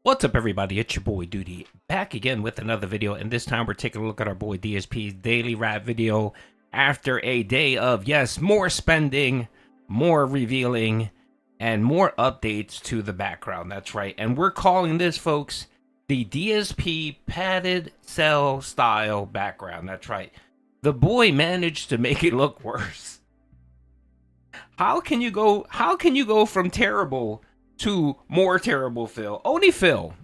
What's up, everybody? It's your boy Duty back again with another video, and this time we're taking a look at our boy DSP's daily rap video after a day of, yes, more spending, more revealing, and more updates to the background. That's right, and we're calling this, folks, the DSP padded cell style background. That's right. The boy managed to make it look worse. How can you go from terrible to more terrible, Phil? Only Phil.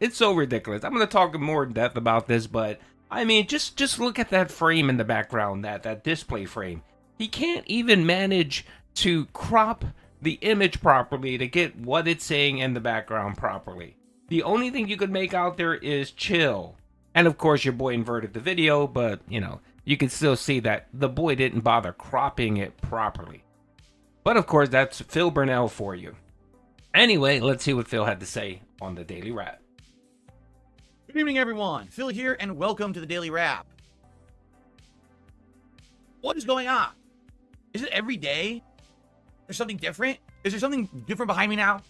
It's so ridiculous. I'm gonna talk more in depth about this, but I mean, just look at that frame in the background, that display frame. He can't even manage to crop the image properly to get what it's saying in the background properly. The only thing you could make out there is chill. And of course, your boy inverted the video, but you know, you can still see that the boy didn't bother cropping it properly. But of course, that's Phil Burnell for you. Anyway, let's see what Phil had to say on the Daily Wrap. Good evening, everyone. Phil here, and welcome to the Daily Wrap. What is going on? Is it every day? There's something different? Is there something different behind me now?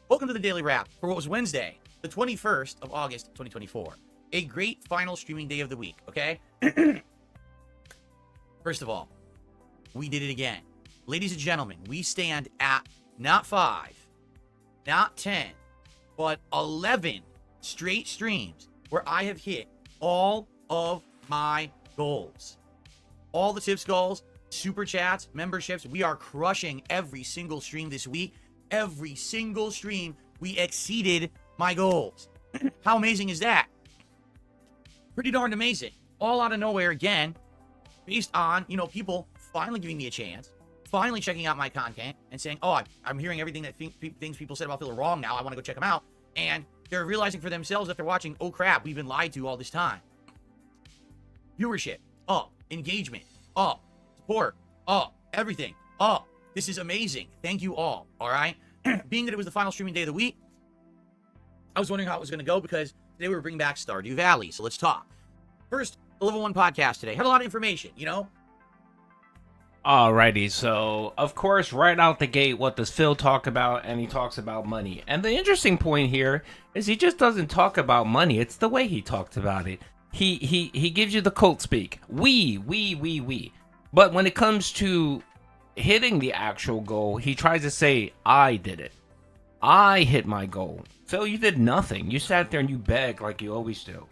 Welcome to the Daily Wrap for what was Wednesday, the 21st of August, 2024. A great final streaming day of the week, okay? First of all, we did it again. Ladies and gentlemen, we stand at not 5, not 10, but 11 straight streams where I have hit all of my goals. All the tips goals, super chats, memberships. We are crushing every single stream this week. Every single stream, we exceeded my goals. How amazing is that? Pretty darn amazing. All out of nowhere again, based on, people finally giving me a chance, finally checking out my content and saying, oh, I'm hearing everything that things people said about Phil are wrong now. I want to go check them out. And they're realizing for themselves that they're watching, oh crap, we've been lied to all this time. Viewership, up. Engagement, up. Support, up. Everything, up. This is amazing. Thank you all right? Being that it was the final streaming day of the week, I was wondering how it was going to go because today we were bringing back Stardew Valley. So let's talk. First, the Level 1 podcast today. Had a lot of information, Alrighty, so of course, right out the gate, what does Phil talk about? And he talks about money. And the interesting point here is he just doesn't talk about money. It's the way he talks about it. He gives you the cult speak. We. But when it comes to hitting the actual goal, he tries to say, I did it. I hit my goal. Phil, you did nothing. You sat there and you begged like you always do.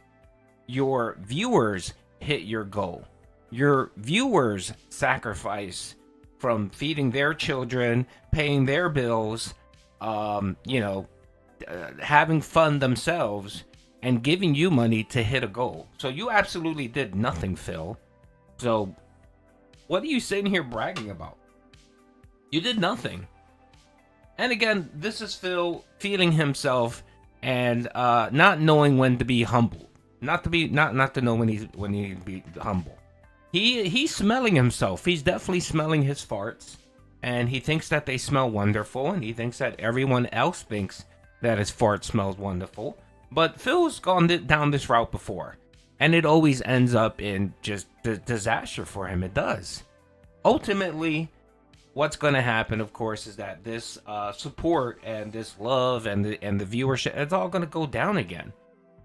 Your viewers hit your goal. Your viewers sacrifice from feeding their children, paying their bills, having fun themselves, and giving you money to hit a goal. So you absolutely did nothing, Phil. So what are you sitting here bragging about? You did nothing. And again, this is Phil feeling himself and not knowing when to be humble. Not to know when he be humble. He's smelling himself. He's definitely smelling his farts, and he thinks that they smell wonderful, and he thinks that everyone else thinks that his fart smells wonderful. But Phil's gone down this route before, and it always ends up in just disaster for him. It does. Ultimately, what's going to happen, of course, is that this support and this love and the viewership, it's all going to go down again.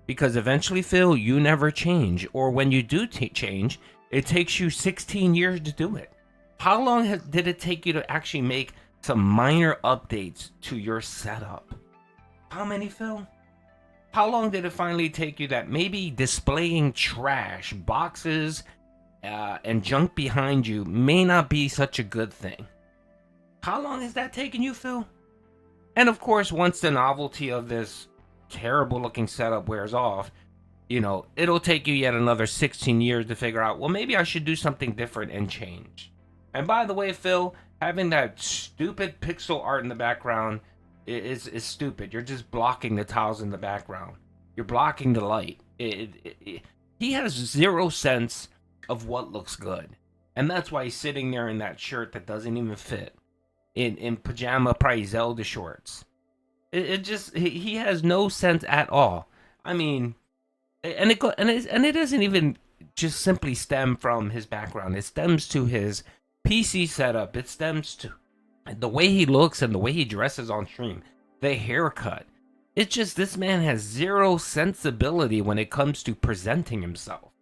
Because eventually, Phil, you never change. Or when you do change, it takes you 16 years to do it. How long did it take you to actually make some minor updates to your setup? How many, Phil? How long did it finally take you that maybe displaying trash, boxes, and junk behind you may not be such a good thing? How long has that taken you, Phil? And of course, once the novelty of this terrible looking setup wears off, it'll take you yet another 16 years to figure out, well, maybe I should do something different and change. And by the way, Phil, having that stupid pixel art in the background is stupid. You're just blocking the tiles in the background. You're blocking the light. He has zero sense of what looks good. And that's why he's sitting there in that shirt that doesn't even fit. In pajama, probably Zelda shorts. He has no sense at all. I mean, and it doesn't even just simply stem from his background. It stems to his PC setup. It stems to the way he looks and the way he dresses on stream. The haircut. It's just this man has zero sensibility when it comes to presenting himself.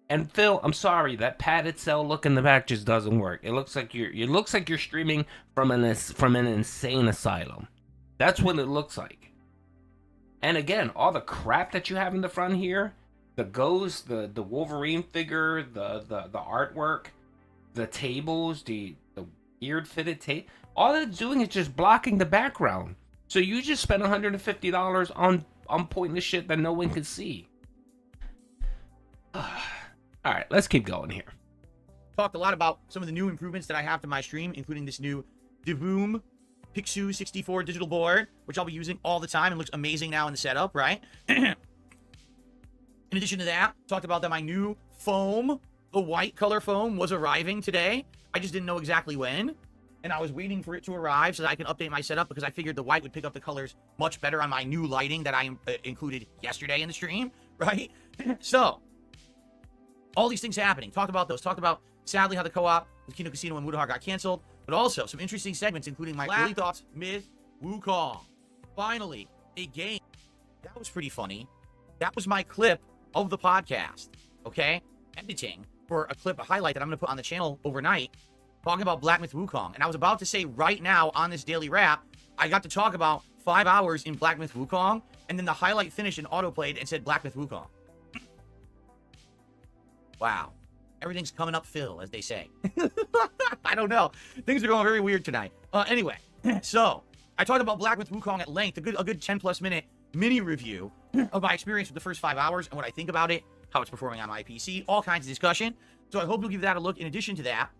And Phil, I'm sorry, that padded cell look in the back just doesn't work. It looks like you're streaming from an insane asylum. That's what it looks like. And again, all the crap that you have in the front here, the ghost, the Wolverine figure, the artwork, the tables, the weird fitted tape, all it's doing is just blocking the background. So you just spent $150 on pointless shit that no one can see. All right, let's keep going here. Talked a lot about some of the new improvements that I have to my stream, including this new DeVoom Pixu 64 digital board, which I'll be using all the time and looks amazing now in the setup, right? In addition to that, talked about that my new foam, the white color foam, was arriving today. I just didn't know exactly when, and I was waiting for it to arrive so that I can update my setup because I figured the white would pick up the colors much better on my new lighting that I included yesterday in the stream, right? So, all these things happening. Talked about those. Talked about, sadly, how the co-op with Kino Casino and Mudahar got canceled, but also some interesting segments, including my early thoughts with Wukong. Finally, a game. That was pretty funny. That was my clip of the podcast, okay? Editing for a clip, a highlight that I'm going to put on the channel overnight, talking about Black Myth Wukong. And I was about to say right now on this daily wrap, I got to talk about 5 hours in Black Myth Wukong, and then the highlight finished and autoplayed and said Black Myth Wukong. Wow. Everything's coming up, Phil, as they say. I don't know. Things are going very weird tonight. Anyway, so I talked about Black Myth Wukong at length, a good 10+ minute mini review of my experience with the first 5 hours and what I think about it, how it's performing on my PC, all kinds of discussion. So I hope you'll give that a look. In addition to that,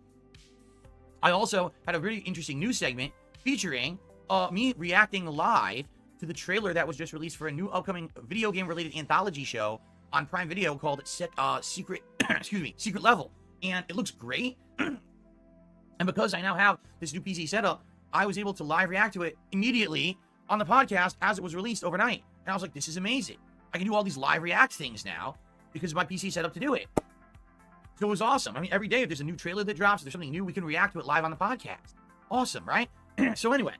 I also had a really interesting news segment featuring me reacting live to the trailer that was just released for a new upcoming video game related anthology show on Prime Video called Secret Secret Level, and it looks great. And because I now have this new PC setup, I was able to live react to it immediately on the podcast as it was released overnight. And I was like, this is amazing. I can do all these live react things now because of my PC setup to do it. So it was awesome. I mean, every day if there's a new trailer that drops, if there's something new, we can react to it live on the podcast. Awesome, right? So anyway,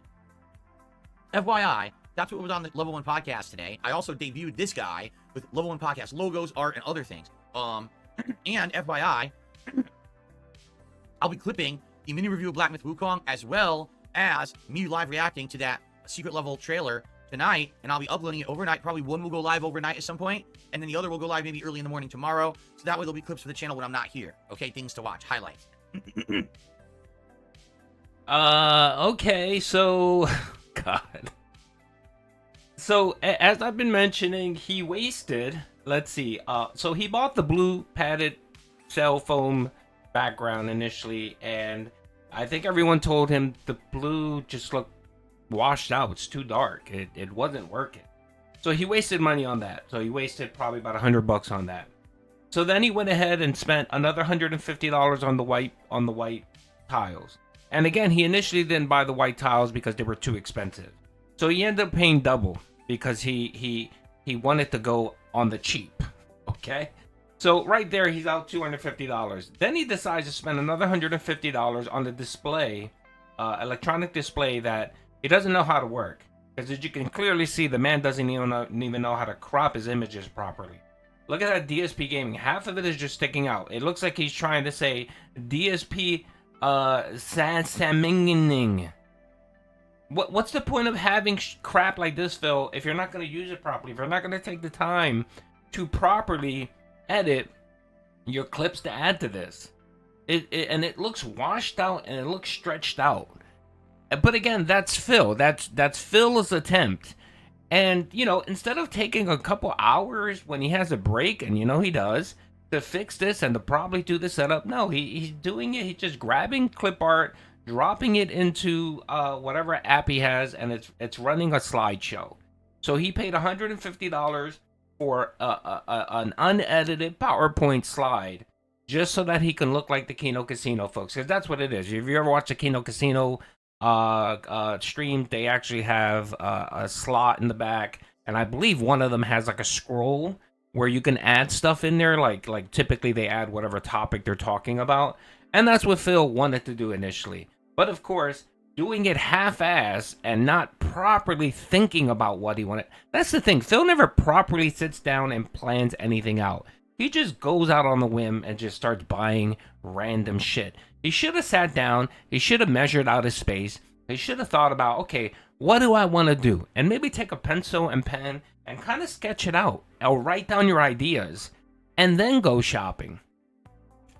FYI, that's what was on the Level 1 podcast today. I also debuted this guy with Level 1 podcast logos, art, and other things. And FYI, I'll be clipping the mini review of Black Myth Wukong as well as me live reacting to that Secret Level trailer tonight, and I'll be uploading it overnight. Probably one will go live overnight at some point, and then the other will go live maybe early in the morning tomorrow. So that way there'll be clips for the channel when I'm not here. Okay, things to watch, highlights. Okay, so God. So as I've been mentioning, he wasted, let's see, so he bought the blue padded cell foam background initially, and I think everyone told him the blue just looked washed out. It's too dark. It wasn't working. So he wasted money on that. So he wasted probably about $100 on that. So then he went ahead and spent another $150 on the white tiles. And again, he initially didn't buy the white tiles because they were too expensive. So he ended up paying double because he wanted to go on the cheap. Okay? So right there, he's out $250. Then he decides to spend another $150 on the display, electronic display that he doesn't know how to work. Because as you can clearly see, the man doesn't even know how to crop his images properly. Look at that DSP gaming. Half of it is just sticking out. It looks like he's trying to say DSP Saminging. What's the point of having crap like this, Phil, if you're not going to use it properly? If you're not going to take the time to properly edit your clips to add to this. And it looks washed out and it looks stretched out. But again, that's Phil. That's Phil's attempt. And, you know, instead of taking a couple hours when he has a break, and you know he does, to fix this and to probably do the setup, no, he's doing it. He's just grabbing clip art, dropping it into whatever app he has, and it's running a slideshow. So he paid $150 for an unedited PowerPoint slide just so that he can look like the Kino Casino folks. Because that's what it is. If you ever watch the Kino Casino stream, they actually have a slot in the back, and I believe one of them has like a scroll where you can add stuff in there, like typically they add whatever topic they're talking about, And that's what Phil wanted to do initially. But of course, doing it half-ass and not properly thinking about what he wanted. That's the thing. Phil never properly sits down and plans anything out. He just goes out on the whim and just starts buying random shit. He should have sat down. He should have measured out his space. He should have thought about, okay, what do I want to do? And maybe take a pencil and pen and kind of sketch it out. Or write down your ideas and then go shopping.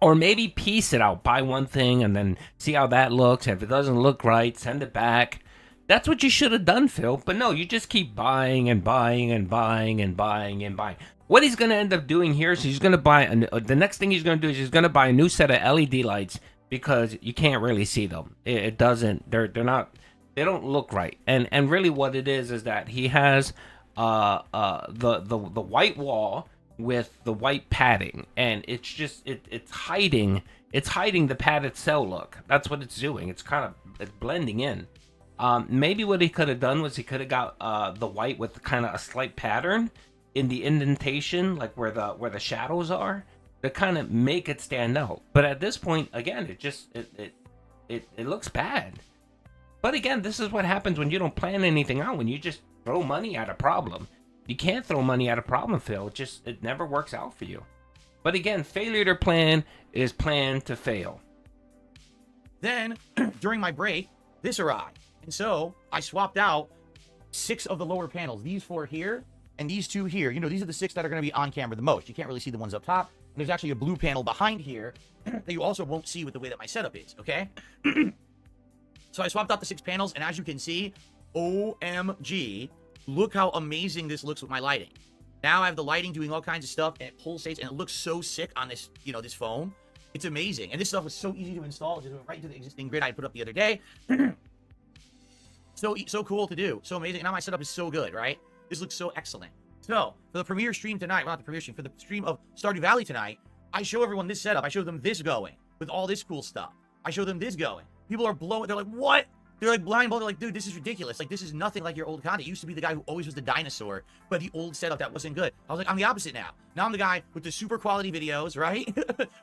Or maybe piece it out, buy one thing and then see how that looks. If it doesn't look right, send it back. That's what you should have done, Phil. But no, you just keep buying and buying and buying and buying and buying. What he's going to end up doing here is he's going to buy, the next thing he's going to do is he's going to buy a new set of LED lights because you can't really see them. It doesn't, they're not, they don't look right. And really what it is that he has the white wall with the white padding, and it's just it's hiding the padded cell look. That's what it's doing. It's blending in. Maybe what he could have done was he could have got the white with kind of a slight pattern in the indentation, like where the shadows are, to kind of make it stand out. But at this point, again, it looks bad. But again, this is what happens when you don't plan anything out, when you just throw money at a problem. You can't throw money at a problem, Phil. It never works out for you. But again, failure to plan is plan to fail. Then, during my break, this arrived. And so, I swapped out 6 of the lower panels. These 4 here, and these 2 here. You know, these are the 6 that are going to be on camera the most. You can't really see the ones up top. And there's actually a blue panel behind here that you also won't see with the way that my setup is, okay? So I swapped out the 6 panels, and as you can see, OMG, look how amazing this looks with my lighting. Now I have the lighting doing all kinds of stuff, and it pulsates, and it looks so sick on this, this phone. It's amazing. And this stuff was so easy to install. It just went right into the existing grid I put up the other day. So cool to do. So amazing. And now my setup is so good, right? This looks so excellent. So, for the premiere stream tonight, well, not the premiere stream, for the stream of Stardew Valley tonight, I show everyone this setup. I show them this going with all this cool stuff. I show them this going. People are blowing. They're like, what? They're like blindfolded. They're like, dude, this is ridiculous. Like, this is nothing like your old content. You used to be the guy who always was the dinosaur, but the old setup that wasn't good. I was like, I'm the opposite now. Now I'm the guy with the super quality videos, right?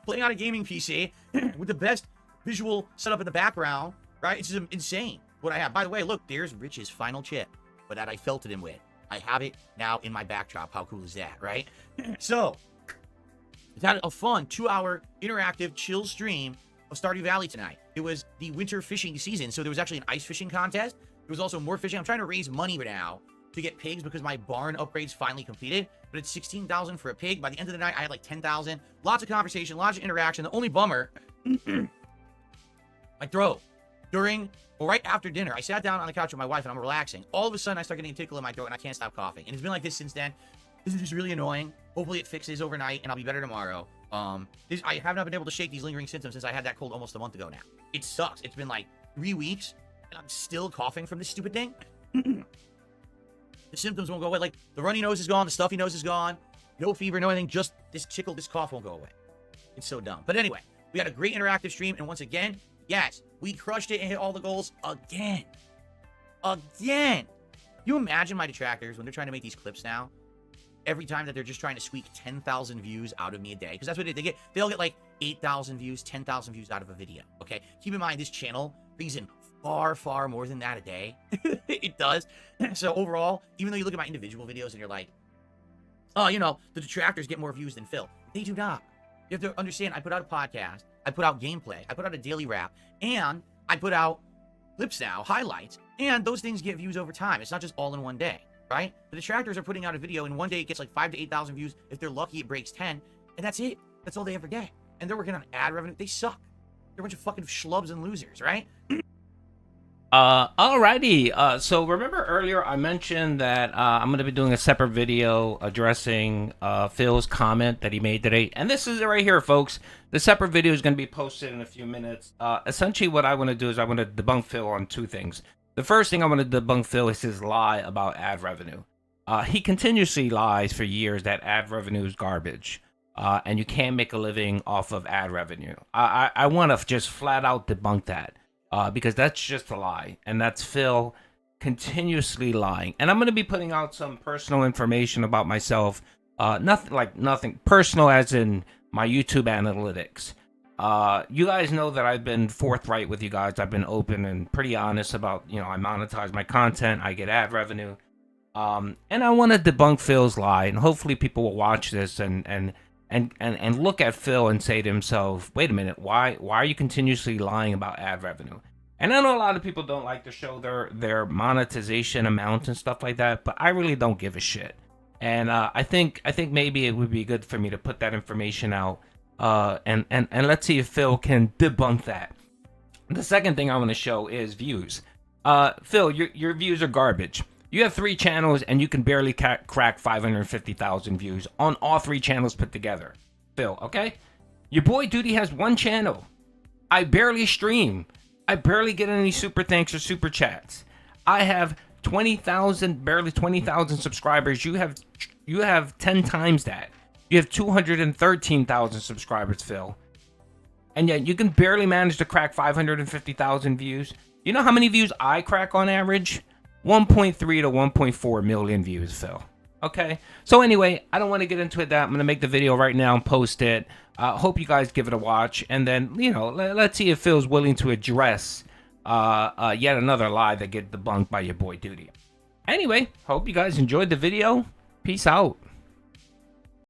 Playing on a gaming PC with the best visual setup in the background, right? It's just insane what I have. By the way, look, there's Rich's final chip, but that I felted him with. I have it now in my backdrop. How cool is that, right? So, it's had a fun 2-hour interactive chill stream of Stardew Valley tonight. It was the winter fishing season, so there was actually an ice fishing contest. There was also more fishing. I'm trying to raise money now to get pigs because my barn upgrade's finally completed, but it's 16,000 for a pig. By the end of the night, I had like 10,000. Lots of conversation, lots of interaction. The only bummer, my throat. Right after dinner, I sat down on the couch with my wife and I'm relaxing. All of a sudden, I start getting a tickle in my throat and I can't stop coughing. And it's been like this since then. This is just really annoying. Hopefully it fixes overnight and I'll be better tomorrow. I have not been able to shake these lingering symptoms since I had that cold almost a month ago now. It sucks. It's been like 3 weeks and I'm still coughing from this stupid thing. The symptoms won't go away. Like, the runny nose is gone. The stuffy nose is gone. No fever, no anything. Just this tickle, this cough won't go away. It's so dumb. But anyway, we had a great interactive stream. And once again, yes, we crushed it and hit all the goals again. Again. You imagine my detractors when they're trying to make these clips now? Every time that they're just trying to squeak 10,000 views out of me a day. Because that's what they get. They'll get like 8,000 views, 10,000 views out of a video. Okay? Keep in mind, this channel brings in far, far more than that a day. It does. So overall, even though you look at my individual videos and you're like, oh, the detractors get more views than Phil. They do not. You have to understand, I put out a podcast. I put out gameplay. I put out a daily wrap. And I put out clips now, highlights. And those things get views over time. It's not just all in one day. Right? The detractors are putting out a video, and one day it gets like 5,000 to 8,000 views. If they're lucky, it breaks 10, and that's it. That's all they ever get. And they're working on ad revenue. They suck. They're a bunch of fucking schlubs and losers, right? Alrighty. So remember earlier I mentioned that I'm going to be doing a separate video addressing Phil's comment that he made today. And this is it right here, folks. The separate video is going to be posted in a few minutes. Essentially what I want to do is I want to debunk Phil on 2 things. The first thing I want to debunk Phil is his lie about ad revenue. He continuously lies for years that ad revenue is garbage, and you can't make a living off of ad revenue. I want to just flat out debunk that because that's just a lie, and that's Phil continuously lying. And I'm going to be putting out some personal information about myself, nothing personal as in my YouTube analytics. You guys know that I've been forthright with you guys. I've been open and pretty honest about, I monetize my content, I get ad revenue. And I want to debunk Phil's lie, and hopefully people will watch this and look at Phil and say to himself, wait a minute, why are you continuously lying about ad revenue? And I know a lot of people don't like to show their monetization amounts and stuff like that, but I really don't give a shit. And I think maybe it would be good for me to put that information out, and let's see if Phil can debunk that. The second thing I want to show is views. Phil, your views are garbage. You have 3 channels and you can barely crack 550,000 views on all 3 channels put together. Phil, okay? Your boy Duty has 1 channel. I barely stream. I barely get any super thanks or super chats. I have 20,000, barely 20,000 subscribers. You have 10 times that. You have 213,000 subscribers, Phil. And yet you can barely manage to crack 550,000 views. You know how many views I crack on average? 1.3 to 1.4 million views, Phil. Okay? So anyway, I don't want to get into that. I'm going to make the video right now and post it. Hope you guys give it a watch. And then, let's see if Phil's willing to address yet another lie that get debunked by your boy Duty. Anyway, hope you guys enjoyed the video. Peace out.